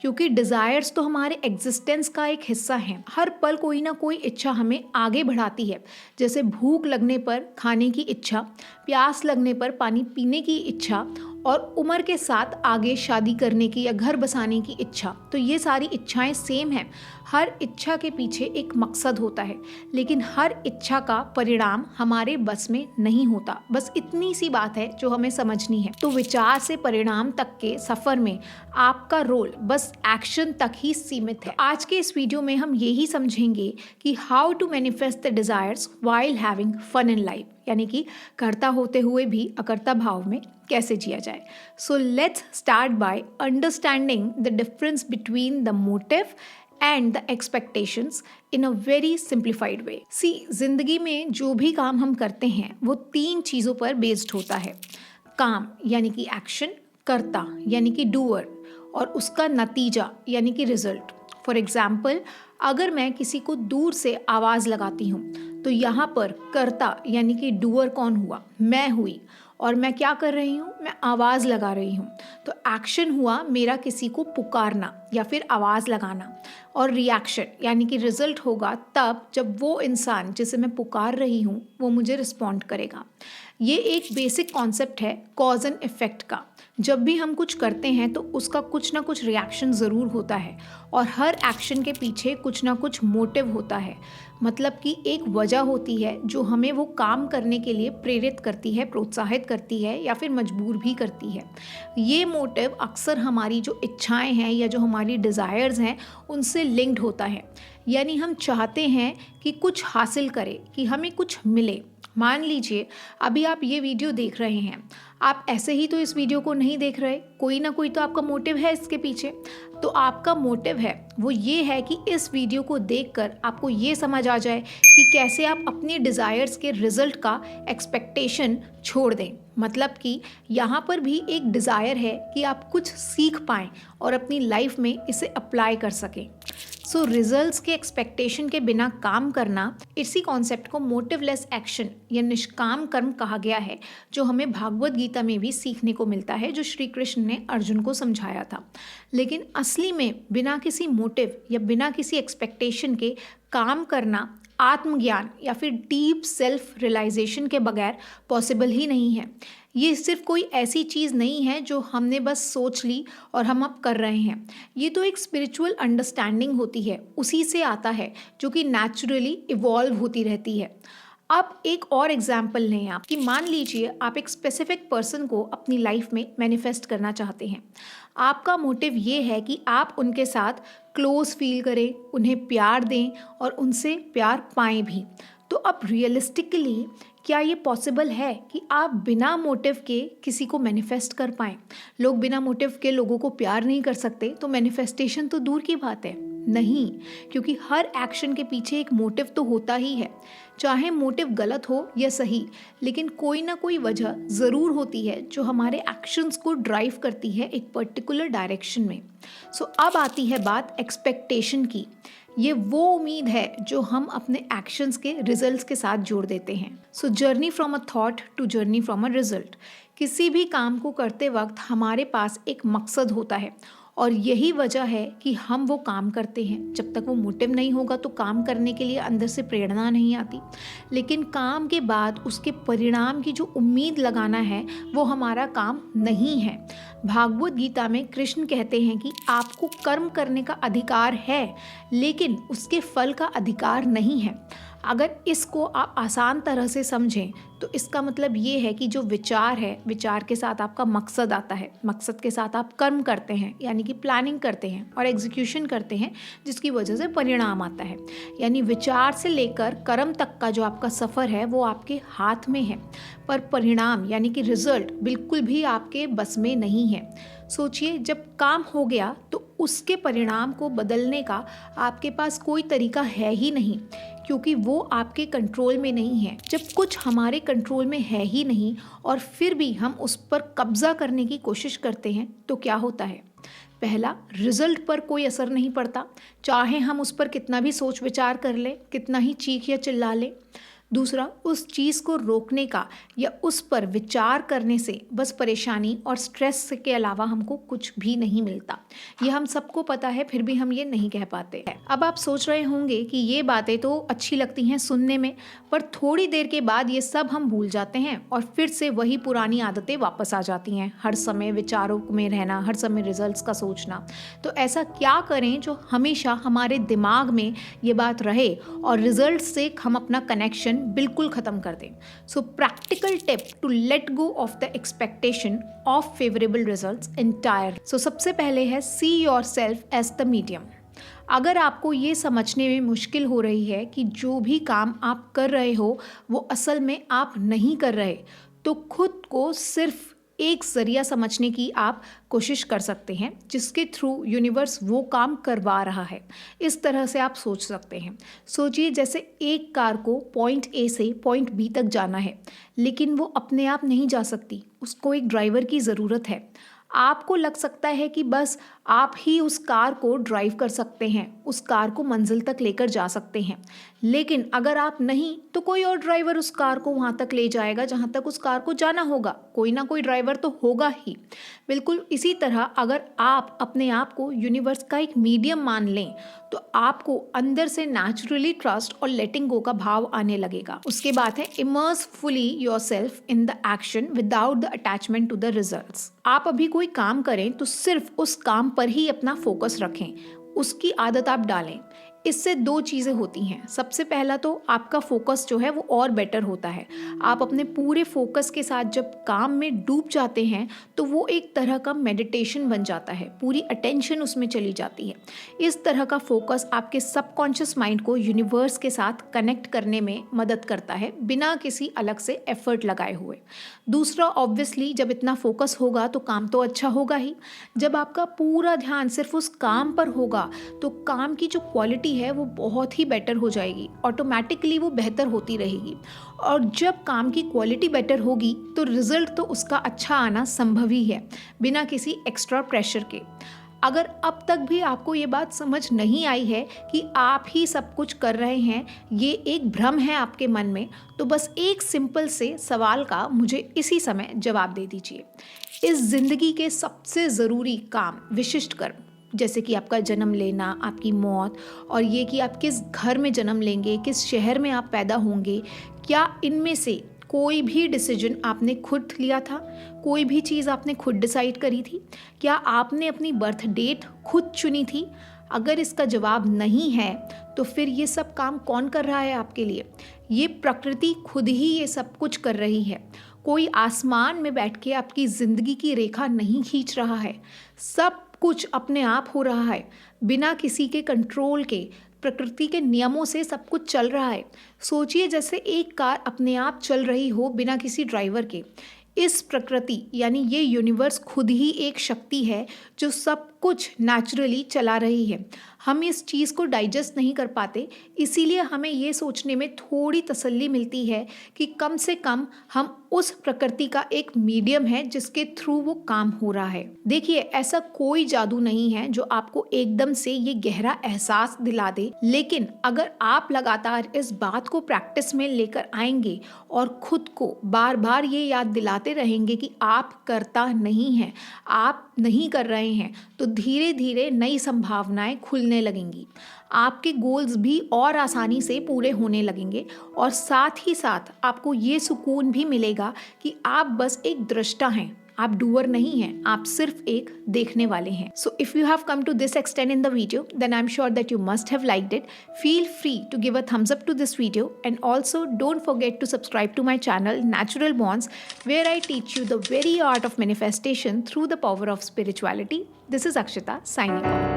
क्योंकि डिज़ायर्स तो हमारे एग्जिस्टेंस का एक हिस्सा हैं। हर पल कोई ना कोई इच्छा हमें आगे बढ़ाती है, जैसे भूख लगने पर खाने की इच्छा, प्यास लगने पर पानी पीने की इच्छा और उम्र के साथ आगे शादी करने की या घर बसाने की इच्छा। तो ये सारी इच्छाएं सेम हैं। हर इच्छा के पीछे एक मकसद होता है, लेकिन हर इच्छा का परिणाम हमारे बस में नहीं होता। बस इतनी सी बात है जो हमें समझनी है। तो विचार से परिणाम तक के सफर में आपका रोल बस एक्शन तक ही सीमित है। आज के इस वीडियो में हम यही समझेंगे कि how to manifest the desires while having fun in life, यानी कि करता होते हुए भी अकर्ता भाव में कैसे जिया जाए। So let's start by understanding the difference between the motive and the expectations in a very simplified वे। जिंदगी में जो भी काम हम करते हैं वो 3 चीज़ों पर बेस्ड होता है। काम यानी कि एक्शन, कर्ता यानी कि डूअर, और उसका नतीजा यानी कि रिजल्ट। फॉर एग्जाम्पल, अगर मैं किसी को दूर से आवाज़ लगाती हूँ तो यहाँ पर कर्ता यानी कि डूअर कौन हुआ? मैं हुई। और मैं क्या कर रही हूँ? मैं आवाज़ लगा रही हूँ। तो एक्शन हुआ मेरा किसी को पुकारना या फिर आवाज़ लगाना, और रिएक्शन यानी कि रिजल्ट होगा तब जब वो इंसान जिसे मैं पुकार रही हूँ वो मुझे रिस्पॉन्ड करेगा। ये एक बेसिक कॉन्सेप्ट है कॉज एंड इफेक्ट का। जब भी हम कुछ करते हैं तो उसका कुछ ना कुछ रिएक्शन ज़रूर होता है, और हर एक्शन के पीछे कुछ ना कुछ मोटिव होता है। मतलब कि एक वजह होती है जो हमें वो काम करने के लिए प्रेरित करती है, प्रोत्साहित करती है या फिर मजबूर भी करती है। ये मोटिव अक्सर हमारी जो इच्छाएं हैं या जो हमारी डिज़ायर्स हैं उनसे लिंक्ड होता है। यानी हम चाहते हैं कि कुछ हासिल करें, कि हमें कुछ मिले। मान लीजिए अभी आप ये वीडियो देख रहे हैं, आप ऐसे ही तो इस वीडियो को नहीं देख रहे, कोई ना कोई तो आपका मोटिव है इसके पीछे। तो आपका मोटिव है वो ये है कि इस वीडियो को देखकर आपको ये समझ आ जाए कि कैसे आप अपनी डिज़ायर्स के रिजल्ट का एक्सपेक्टेशन छोड़ दें। मतलब कि यहाँ पर भी एक डिज़ायर है कि आप कुछ सीख पाएँ और अपनी लाइफ में इसे अप्लाई कर सकें। सो रिजल्ट्स के एक्सपेक्टेशन के बिना काम करना, इसी कॉन्सेप्ट को मोटिवलेस एक्शन या निष्काम कर्म कहा गया है, जो हमें भागवत गीता में भी सीखने को मिलता है, जो श्री कृष्ण ने अर्जुन को समझाया था। लेकिन असली में बिना किसी मोटिव या बिना किसी एक्सपेक्टेशन के काम करना आत्मज्ञान या फिर डीप सेल्फ रियलाइजेशन के बगैर पॉसिबल ही नहीं है। ये सिर्फ कोई ऐसी चीज़ नहीं है जो हमने बस सोच ली और हम अब कर रहे हैं। ये तो एक स्पिरिचुअल अंडरस्टैंडिंग होती है, उसी से आता है, जो कि नेचुरली इवॉल्व होती रहती है। अब एक और एग्जाम्पल लें आप, कि मान लीजिए आप एक स्पेसिफिक पर्सन को अपनी लाइफ में मैनिफेस्ट करना चाहते हैं। आपका मोटिव ये है कि आप उनके साथ क्लोज फील करें, उन्हें प्यार दें और उनसे प्यार पाएं भी। तो अब रियलिस्टिकली क्या ये पॉसिबल है कि आप बिना मोटिव के किसी को मैनिफेस्ट कर पाएँ? लोग बिना मोटिव के लोगों को प्यार नहीं कर सकते, तो मैनिफेस्टेशन तो दूर की बात है। नहीं, क्योंकि हर एक्शन के पीछे एक मोटिव तो होता ही है। चाहे मोटिव गलत हो या सही, लेकिन कोई ना कोई वजह ज़रूर होती है जो हमारे एक्शंस को ड्राइव करती है एक पर्टिकुलर डायरेक्शन में। सो अब आती है बात एक्सपेक्टेशन की। ये वो उम्मीद है जो हम अपने एक्शंस के रिजल्ट्स के साथ जोड़ देते हैं। So journey from a thought to journey from a result. किसी भी काम को करते वक्त हमारे पास एक मकसद होता है, और यही वजह है कि हम वो काम करते हैं। जब तक वो मोटिव नहीं होगा तो काम करने के लिए अंदर से प्रेरणा नहीं आती। लेकिन काम के बाद उसके परिणाम की जो उम्मीद लगाना है वो हमारा काम नहीं है। भागवत गीता में कृष्ण कहते हैं कि आपको कर्म करने का अधिकार है, लेकिन उसके फल का अधिकार नहीं है। अगर इसको आप आसान तरह से समझें तो इसका मतलब ये है कि जो विचार है, विचार के साथ आपका मकसद आता है, मकसद के साथ आप कर्म करते हैं, यानी कि प्लानिंग करते हैं और एग्जीक्यूशन करते हैं, जिसकी वजह से परिणाम आता है। यानी विचार से लेकर कर्म तक का जो आपका सफ़र है वो आपके हाथ में है, पर परिणाम यानी कि रिजल्ट बिल्कुल भी आपके बस में नहीं है। सोचिए, जब काम हो गया तो उसके परिणाम को बदलने का आपके पास कोई तरीका है ही नहीं, क्योंकि वो आपके कंट्रोल में नहीं है। जब कुछ हमारे कंट्रोल में है ही नहीं और फिर भी हम उस पर कब्जा करने की कोशिश करते हैं तो क्या होता है? पहला, रिजल्ट पर कोई असर नहीं पड़ता, चाहे हम उस पर कितना भी सोच विचार कर लें, कितना ही चीख या चिल्ला लें। दूसरा, उस चीज़ को रोकने का या उस पर विचार करने से बस परेशानी और स्ट्रेस के अलावा हमको कुछ भी नहीं मिलता। ये हम सबको पता है, फिर भी हम ये नहीं कह पाते। अब आप सोच रहे होंगे कि ये बातें तो अच्छी लगती हैं सुनने में, पर थोड़ी देर के बाद ये सब हम भूल जाते हैं और फिर से वही पुरानी आदतें वापस आ जाती हैं। हर समय विचारों में रहना, हर समय रिजल्ट्स का सोचना। तो ऐसा क्या करें जो हमेशा हमारे दिमाग में ये बात रहे और रिजल्ट से हम अपना कनेक्शन बिल्कुल ख़त्म कर दें। So practical tip to let go of the expectation of favourable results entire. So सबसे पहले है see yourself as the medium. अगर आपको ये समझने में मुश्किल हो रही है कि जो भी काम आप कर रहे हो वो असल में आप नहीं कर रहे, तो खुद को सिर्फ एक ज़रिया समझने की आप कोशिश कर सकते हैं जिसके थ्रू यूनिवर्स वो काम करवा रहा है। इस तरह से आप सोच सकते हैं। सोचिए जैसे एक कार को पॉइंट ए से पॉइंट बी तक जाना है, लेकिन वो अपने आप नहीं जा सकती, उसको एक ड्राइवर की ज़रूरत है। आपको लग सकता है कि बस आप ही उस कार को ड्राइव कर सकते हैं, उस कार को मंजिल तक लेकर जा सकते हैं, लेकिन अगर आप नहीं तो कोई और ड्राइवर उस कार को वहाँ तक ले जाएगा जहाँ तक उस कार को जाना होगा। कोई ना कोई ड्राइवर तो होगा ही। बिल्कुल इसी तरह अगर आप अपने आप को यूनिवर्स का एक मीडियम मान लें तो आपको अंदर से नेचुरली ट्रस्ट और लेटिंग गो का भाव आने लगेगा। उसके बाद है immerse fully yourself in the action without the attachment to the results. आप अभी कोई काम करें तो सिर्फ उस काम पर ही अपना फोकस रखें, उसकी आदत आप डालें। इससे दो चीज़ें होती हैं। सबसे पहला तो आपका फोकस जो है वो और बेटर होता है। आप अपने पूरे फोकस के साथ जब काम में डूब जाते हैं तो वो एक तरह का मेडिटेशन बन जाता है, पूरी अटेंशन उसमें चली जाती है। इस तरह का फोकस आपके सबकॉन्शियस माइंड को यूनिवर्स के साथ कनेक्ट करने में मदद करता है बिना किसी अलग से एफर्ट लगाए हुए। दूसरा, ऑब्वियसली जब इतना फोकस होगा तो काम तो अच्छा होगा ही। जब आपका पूरा ध्यान सिर्फ उस काम पर होगा तो काम की जो क्वालिटी है वो बहुत ही बेटर हो जाएगी, ऑटोमेटिकली वो बेहतर होती रहेगी। और जब काम की क्वालिटी बेटर होगी तो रिजल्ट तो उसका अच्छा आना संभव ही है, बिना किसी एक्स्ट्रा प्रेशर के। अगर अब तक भी आपको ये बात समझ नहीं आई है कि आप ही सब कुछ कर रहे हैं, ये एक भ्रम है आपके मन में, तो बस एक सिंपल से सवाल का मुझे इसी समय जवाब दे दीजिए। इस जिंदगी के सबसे ज़रूरी काम, विशिष्ट कर्म, जैसे कि आपका जन्म लेना, आपकी मौत और ये कि आप किस घर में जन्म लेंगे, किस शहर में आप पैदा होंगे, क्या इनमें से कोई भी डिसीजन आपने खुद लिया था? कोई भी चीज़ आपने खुद डिसाइड करी थी? क्या आपने अपनी बर्थ डेट खुद चुनी थी? अगर इसका जवाब नहीं है तो फिर ये सब काम कौन कर रहा है आपके लिए? ये प्रकृति खुद ही ये सब कुछ कर रही है। कोई आसमान में बैठ के आपकी ज़िंदगी की रेखा नहीं खींच रहा है। सब कुछ अपने आप हो रहा है, बिना किसी के कंट्रोल के। प्रकृति के नियमों से सब कुछ चल रहा है। सोचिए जैसे एक कार अपने आप चल रही हो बिना किसी ड्राइवर के। इस प्रकृति यानी ये यूनिवर्स खुद ही एक शक्ति है जो सब कुछ नेचुरली चला रही है। हम इस चीज़ को डाइजेस्ट नहीं कर पाते, इसीलिए हमें ये सोचने में थोड़ी तसल्ली मिलती है कि कम से कम हम उस प्रकृति का एक मीडियम है जिसके थ्रू वो काम हो रहा है। देखिए, ऐसा कोई जादू नहीं है जो आपको एकदम से ये गहरा एहसास दिला दे, लेकिन अगर आप लगातार इस बात को प्रैक्टिस में लेकर आएंगे और खुद को बार बार ये याद दिलाते रहेंगे कि आप करता नहीं हैं, आप नहीं कर रहे हैं, तो धीरे धीरे नई संभावनाएं खुलने लगेंगी। आपके गोल्स भी और आसानी से पूरे होने लगेंगे और साथ ही साथ आपको ये सुकून भी मिलेगा कि आप बस एक दृष्टा हैं, आप डूअर नहीं हैं, आप सिर्फ एक देखने वाले हैं। So if you have come to this extent in the video, then I am sure that you must have liked it. Feel free to give a thumbs up to this video, and also don't forget to subscribe to my channel Natural Bonds, where I teach you the very art of manifestation through the power of spirituality. This is Akshita signing off.